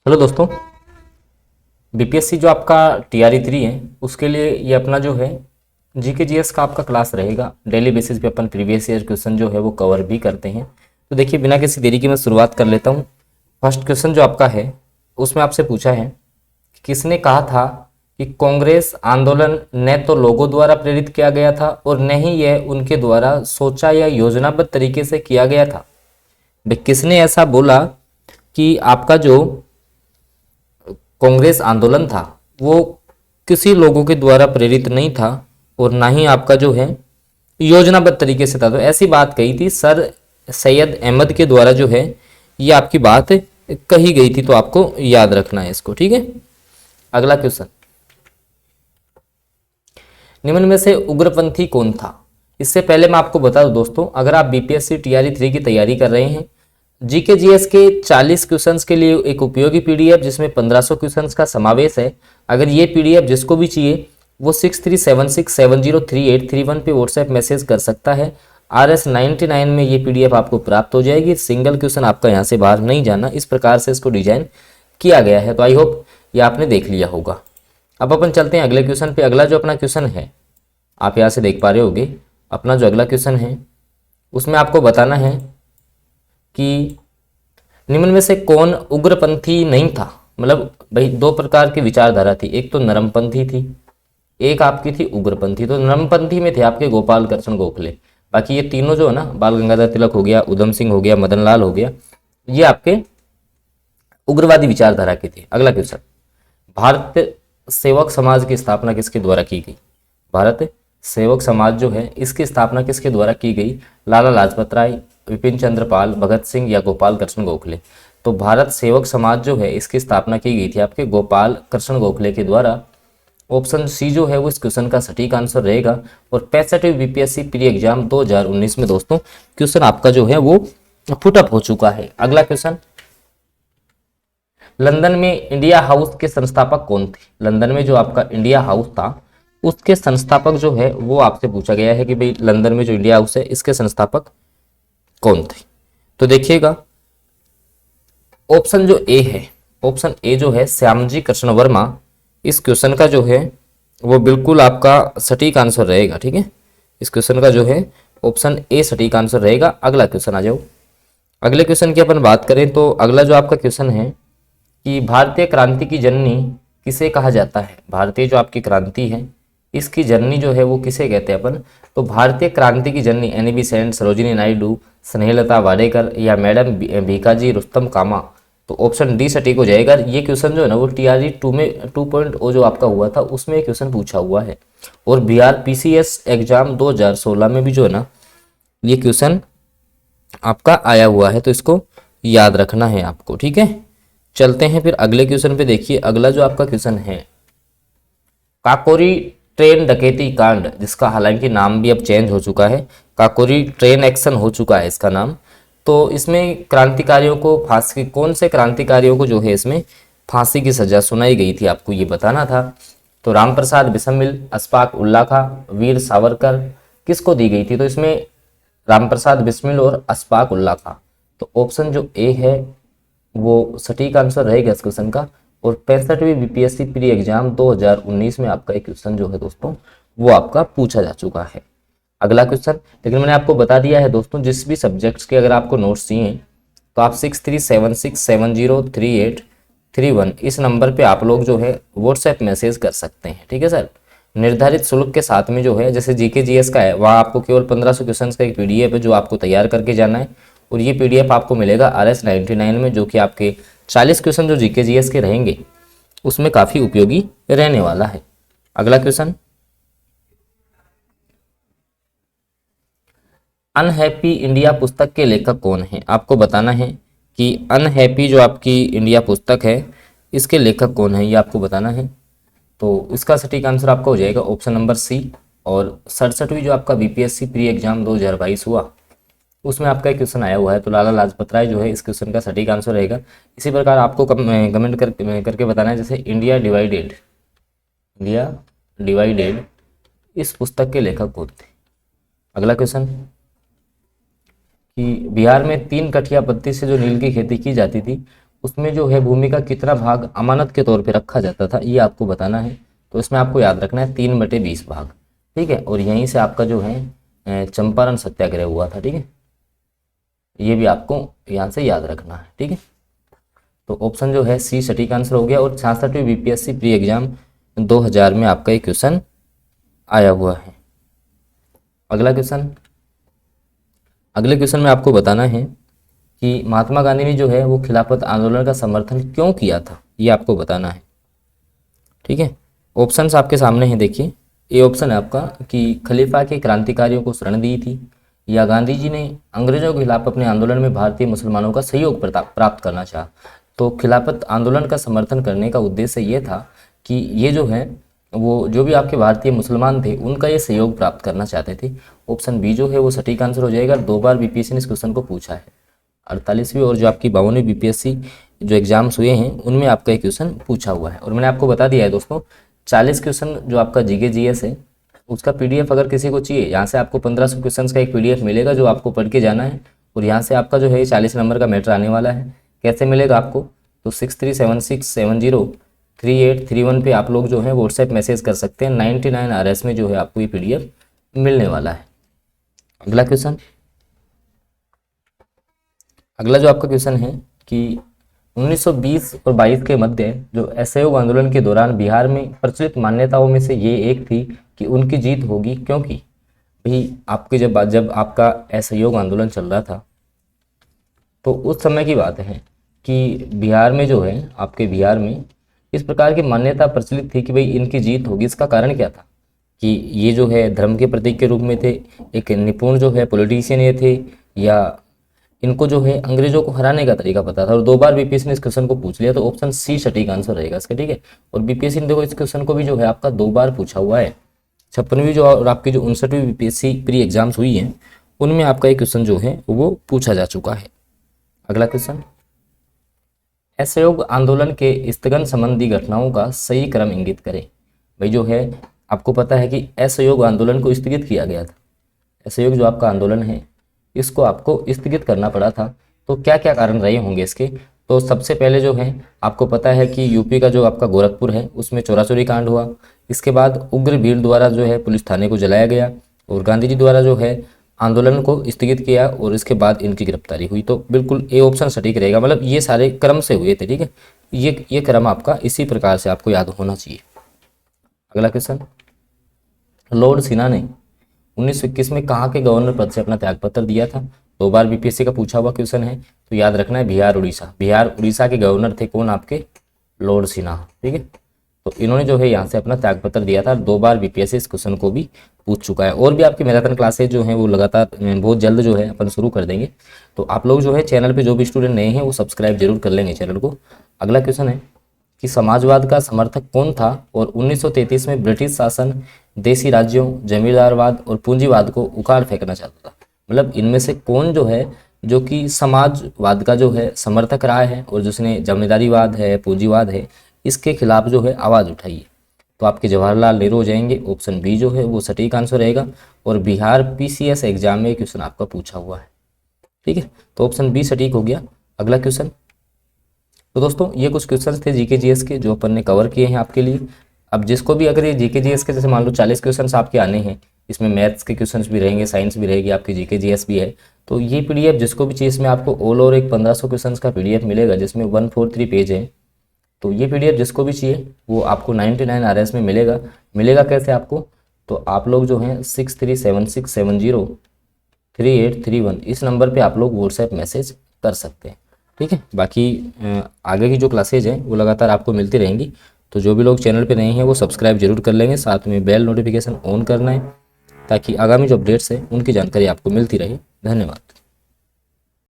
Hello दोस्तों। BPSC जो आपका टीआरई 3 है उसके लिए ये अपना जो है जीके जीएस का आपका क्लास रहेगा। डेली बेसिस पे अपन प्रीवियस ईयर क्वेश्चन जो है वो कवर भी करते हैं। तो देखिए बिना किसी देरी की मैं शुरुआत कर लेता हूँ। फर्स्ट क्वेश्चन जो आपका है उसमें आपसे पूछा है कि किसने कहा था कि कांग्रेस आंदोलन न तो लोगों द्वारा प्रेरित किया गया था और न ही यह उनके द्वारा सोचा या योजनाबद्ध तरीके से किया गया था। भाई किसने ऐसा बोला कि आपका जो कांग्रेस आंदोलन था वो किसी लोगों के द्वारा प्रेरित नहीं था और ना ही आपका जो है योजनाबद्ध तरीके से था। तो ऐसी बात कही थी सर सैयद अहमद के द्वारा जो है ये आपकी बात कही गई थी। तो आपको याद रखना है इसको, ठीक है। अगला क्वेश्चन, निम्न में से उग्रपंथी कौन था। इससे पहले मैं आपको बता दूं दोस्तों, अगर आप बीपीएससी टीआरई 3 की तैयारी कर रहे हैं, जीके जीएस के 40 क्वेश्चंस के लिए एक उपयोगी पीडीएफ जिसमें 1500 क्वेश्चंस का समावेश है। अगर ये पीडीएफ जिसको भी चाहिए वो 6376703831 पे व्हाट्सएप मैसेज कर सकता है। RS99 में ये पीडीएफ आपको प्राप्त हो जाएगी। सिंगल क्वेश्चन आपका यहाँ से बाहर नहीं जाना, इस प्रकार से इसको डिजाइन किया गया है। तो आई होप ये आपने देख लिया होगा। अब अपन चलते हैं अगले क्वेश्चन पे। अगला जो अपना क्वेश्चन है आप यहाँ से देख पा रहे होगे, अपना जो अगला क्वेश्चन है उसमें आपको बताना है कि निम्न में से कौन उग्रपंथी नहीं था। मतलब भाई दो प्रकार की विचारधारा थी, एक तो नरमपंथी थी, एक आपकी थी उग्रपंथी। तो नरमपंथी में थे आपके गोपाल कृष्ण गोखले। बाकी ये तीनों जो है ना, बाल गंगाधर तिलक हो गया, उधम सिंह हो गया, मदन लाल हो गया, ये आपके उग्रवादी विचारधारा के थे। अगला क्वेश्चन, भारत सेवक समाज की स्थापना किसके द्वारा की गई। भारत सेवक समाज जो है इसकी स्थापना किसके द्वारा की गई। लाला लाजपत राय, विपिन चंद्र पाल, भगत सिंह या गोपाल कृष्ण गोखले। तो भारत सेवक समाज जो है इसकी स्थापना की गई थी आपके गोपाल कृष्ण गोखले के द्वारा। ऑप्शन सी जो है वो इस क्वेश्चन का सटीक आंसर रहेगा। और 65वीं बीपीएससी प्री एग्जाम 2019 में दोस्तों क्वेश्चन आपका जो है वो पुटअप हो चुका है। अगला क्वेश्चन, लंदन में इंडिया हाउस के संस्थापक कौन थे। लंदन में जो आपका इंडिया हाउस था उसके संस्थापक जो है वो आपसे पूछा गया है कि भाई लंदन में जो इंडिया हाउस है इसके संस्थापक कौन थे। तो देखिएगा ऑप्शन जो ए है, ऑप्शन ए जो है श्यामजी कृष्ण वर्मा, इस क्वेश्चन का जो है वो बिल्कुल आपका सटीक आंसर रहेगा, ठीक है। इस क्वेश्चन का जो है ऑप्शन ए सटीक आंसर रहेगा। अगला क्वेश्चन आ जाओ। अगले क्वेश्चन की अपन बात करें तो अगला जो आपका क्वेश्चन है कि भारतीय क्रांति की जननी किसे कहा जाता है। भारतीय जो आपकी क्रांति है इसकी जननी जो है वो किसे कहते हैं अपन। तो भारतीय क्रांति की जननी एनी बेसेंट, सरोजिनी नायडू, स्नेहलता वाडेकर या मैडम भीकाजी रुस्तम कामा। तो ऑप्शन डी सटीक हो जाएगा। ये क्वेश्चन जो है ना वो टीआरई 2 में 2.0 जो आपका हुआ था उसमें ये क्वेश्चन पूछा हुआ है। और बिहार पीसीएस एग्जाम 2016 में भी जो है ना ये क्वेश्चन आपका आया हुआ है। तो इसको याद रखना है आपको, ठीक है। चलते हैं फिर अगले क्वेश्चन पे। देखिए अगला जो आपका क्वेश्चन है, काकोरी ट्रेन डकैती कांड, जिसका हालांकि नाम भी अब चेंज हो चुका है, काकोरी ट्रेन एक्शन हो चुका है इसका नाम। तो इसमें क्रांतिकारियों को फांसी, कौन से क्रांतिकारियों को जो है इसमें फांसी की सजा सुनाई गई थी आपको ये बताना था। तो रामप्रसाद बिस्मिल, अशफाक उल्ला खां, वीर सावरकर, किसको दी गई थी। तो इसमें रामप्रसाद बिस्मिल और अशफाक उल्ला खां। तो ऑप्शन जो ए है वो सटीक आंसर रहेगा इस क्वेश्चन का। और 65वीं बीपीएससी प्री एग्जाम 2019 में आपका एक क्वेश्चन जो है दोस्तों वो आपका पूछा जा चुका है। अगला क्वेश्चन, लेकिन मैंने आपको बता दिया है दोस्तों जिस भी सब्जेक्ट्स के अगर आपको नोट्स चाहिए तो आप 6376703831 इस नंबर पे आप लोग जो है व्हाट्सएप मैसेज कर सकते हैं, ठीक है सर। निर्धारित शुल्क के साथ में जो है जैसे जीके जीएस का है वहाँ आपको केवल 1500 क्वेश्चन का एक पीडीएफ है जो आपको तैयार करके जाना है। और ये पीडीएफ आपको मिलेगा RS99 में, जो कि आपके 40 क्वेश्चन जो जीके जीएस के रहेंगे उसमें काफ़ी उपयोगी रहने वाला है। अगला क्वेश्चन, अनहैप्पी इंडिया पुस्तक के लेखक कौन है। आपको बताना है कि अनहैप्पी जो आपकी इंडिया पुस्तक है इसके लेखक कौन है, ये आपको बताना है। तो इसका सटीक आंसर आपका हो जाएगा ऑप्शन नंबर सी। और 67वीं जो आपका बीपीएससी प्री एग्जाम 2022 हुआ उसमें आपका एक क्वेश्चन आया हुआ है। तो लाला लाजपत राय जो है इस क्वेश्चन का सटीक आंसर रहेगा। इसी प्रकार आपको कमेंट करके बताना है जैसे इंडिया डिवाइडेड, इंडिया डिवाइडेड इस पुस्तक के लेखक कौन थे। अगला क्वेश्चन, कि बिहार में 3 कठिया पत्ती से जो नील की खेती की जाती थी उसमें जो है भूमि का कितना भाग अमानत के तौर पे रखा जाता था, ये आपको बताना है। तो इसमें आपको याद रखना है 3/20 भाग, ठीक है। और यहीं से आपका जो है चंपारण सत्याग्रह हुआ था, ठीक है। ये भी आपको यहाँ से याद रखना है, ठीक है। तो ऑप्शन जो है सी सटीक आंसर हो गया। और 66वीं बीपीएससी प्री एग्जाम 2000 में आपका ये क्वेश्चन आया हुआ है। अगला क्वेश्चन, अगले क्वेश्चन में आपको बताना है कि महात्मा गांधी ने जो है वो खिलाफत आंदोलन का समर्थन क्यों किया था, ये आपको बताना है, ठीक है। ऑप्शंस आपके सामने हैं, देखिए। ए ऑप्शन है आपका कि खलीफा के क्रांतिकारियों को शरण दी थी, या गांधी जी ने अंग्रेजों के खिलाफ अपने आंदोलन में भारतीय मुसलमानों का सहयोग प्राप्त करना चाहा। तो खिलाफत आंदोलन का समर्थन करने का उद्देश्य ये था कि ये जो है वो जो भी आपके भारतीय मुसलमान थे उनका ये सहयोग प्राप्त करना चाहते थे। ऑप्शन बी जो है वो सटीक आंसर हो जाएगा। 2 बार बीपीएससी ने इस क्वेश्चन को पूछा है, 48वीं और जो आपकी 52वीं बीपीएससी जो एग्जाम्स हुए हैं उनमें आपका एक क्वेश्चन पूछा हुआ है। और मैंने आपको बता दिया है दोस्तों, 40 क्वेश्चन जो आपका जीके जीएस है उसका पीडीएफ अगर किसी को चाहिए, यहाँ से आपको 1500 क्वेश्चन का एक पीडीएफ मिलेगा जो आपको पढ़ के जाना है। और यहाँ से आपका जो है 40 नंबर का मैटर आने वाला है। कैसे मिलेगा आपको, तो 6376703831 पे आप लोग जो है व्हाट्सएप मैसेज कर सकते हैं। 99 RS में जो है आपको ये पीडीएफ मिलने वाला है। अगला क्वेश्चन, अगला जो आपका क्वेश्चन है कि 1920 और 22 के मध्य जो असहयोग आंदोलन के दौरान बिहार में प्रचलित मान्यताओं में से ये एक थी कि उनकी जीत होगी, क्योंकि भाई आपके जब आपका असहयोग आंदोलन चल रहा था तो उस समय की बात है कि बिहार में जो है आपके बिहार में इस प्रकार की मान्यता प्रचलित थी कि भाई इनकी जीत होगी। इसका कारण क्या था कि ये जो है धर्म के प्रतीक के रूप में थे, एक निपुण जो है पॉलिटिशियन ये थे, या इनको जो है अंग्रेजों को हराने का तरीका पता था। और 2 बार बीपीएससी ने इस क्वेश्चन को पूछ लिया, तो ऑप्शन सी सटीक आंसर रहेगा इसका, ठीक है। और बीपीएससी ने देखो इस क्वेश्चन को भी जो है आपका 2 बार पूछा हुआ है। 56वीं जो और आपकी जो 59वीं बीपीएससी प्री एग्जाम्स हुई हैं उनमें आपका एक क्वेश्चन जो है वो पूछा जा चुका है। अगला क्वेश्चन, असहयोग आंदोलन के स्थगन संबंधी घटनाओं का सही क्रम इंगित करें। भाई जो है आपको पता है कि असहयोग आंदोलन को स्थगित किया गया था। असहयोग जो आपका आंदोलन है इसको आपको स्थगित करना पड़ा था। तो क्या क्या कारण रहे होंगे इसके, तो सबसे पहले जो है आपको पता है कि यूपी का जो आपका गोरखपुर है उसमें चोरी कांड हुआ। इसके बाद उग्र भीड़ द्वारा जो है पुलिस थाने को जलाया गया, और गांधी जी द्वारा जो है आंदोलन को स्थगित किया, और इसके बाद इनकी गिरफ्तारी हुई। तो बिल्कुल ए ऑप्शन सटीक रहेगा, मतलब ये सारे क्रम से हुए थे, ठीक है। ये क्रम आपका इसी प्रकार से आपको याद होना चाहिए। अगला क्वेश्चन, लॉर्ड सिन्हा ने 1921 में कहाँ के गवर्नर पद से अपना त्यागपत्र दिया था। 2 बार बीपीएससी का पूछा हुआ क्वेश्चन है, तो याद रखना है बिहार उड़ीसा। बिहार उड़ीसा के गवर्नर थे कौन, आपके लॉर्ड सिन्हा, ठीक है। तो इन्होंने जो है यहाँ से अपना त्यागपत्र दिया था। 2 बार बीपीएससी इस क्वेश्चन को भी पूछ चुका है। और भी आपकी मैराथन क्लासेज जो हैं वो लगातार बहुत जल्द जो है अपन शुरू कर देंगे। तो आप लोग जो है चैनल पे जो भी स्टूडेंट नए हैं वो सब्सक्राइब जरूर कर लेंगे चैनल को। अगला क्वेश्चन है कि समाजवाद का समर्थक कौन था और 1933 में ब्रिटिश शासन देसी राज्यों, जमींदारवाद और पूंजीवाद को उखाड़ फेंकना चाहता था। मतलब इनमें से कौन जो है जो कि समाजवाद का जो है समर्थक रहा है और जिसने जमींदारीवाद है, पूंजीवाद है, इसके खिलाफ जो है आवाज़ उठाई है। तो आपके जवाहरलाल नेहरू हो जाएंगे। ऑप्शन बी जो है वो सटीक आंसर रहेगा। और बिहार पीसीएस एग्जाम में क्वेश्चन आपका पूछा हुआ है, ठीक है। तो ऑप्शन बी सटीक हो गया। अगला क्वेश्चन, तो दोस्तों ये कुछ क्वेश्चन थे जीके जीएस के जो अपन ने कवर किए हैं आपके लिए। अब जिसको भी अगर ये जीके जीएस के जैसे मान लो 40 क्वेश्चन आपके आने हैं, इसमें मैथ्स के क्वेश्चंस भी रहेंगे, साइंस भी रहेगी, आपकी जीके जीएस भी है, तो ये पीडीएफ जिसको भी चाहिए इसमें आपको ऑल ओवर एक 1500 क्वेश्चंस का पीडीएफ मिलेगा जिसमें 143 पेज है। तो ये पीडीएफ जिसको भी चाहिए वो आपको 99 RS में मिलेगा। मिलेगा कैसे आपको, तो आप लोग जो हैं 6376703831 इस नंबर पे आप लोग व्हाट्सएप मैसेज कर सकते हैं, ठीक है। बाकी आगे की जो क्लासेज हैं वो लगातार आपको मिलती रहेंगी। तो जो भी लोग चैनल पे नए हैं वो सब्सक्राइब जरूर कर लेंगे, साथ में बेल नोटिफिकेशन ऑन करना है ताकि आगामी जो अपडेट्स हैं उनकी जानकारी आपको मिलती रहे। धन्यवाद।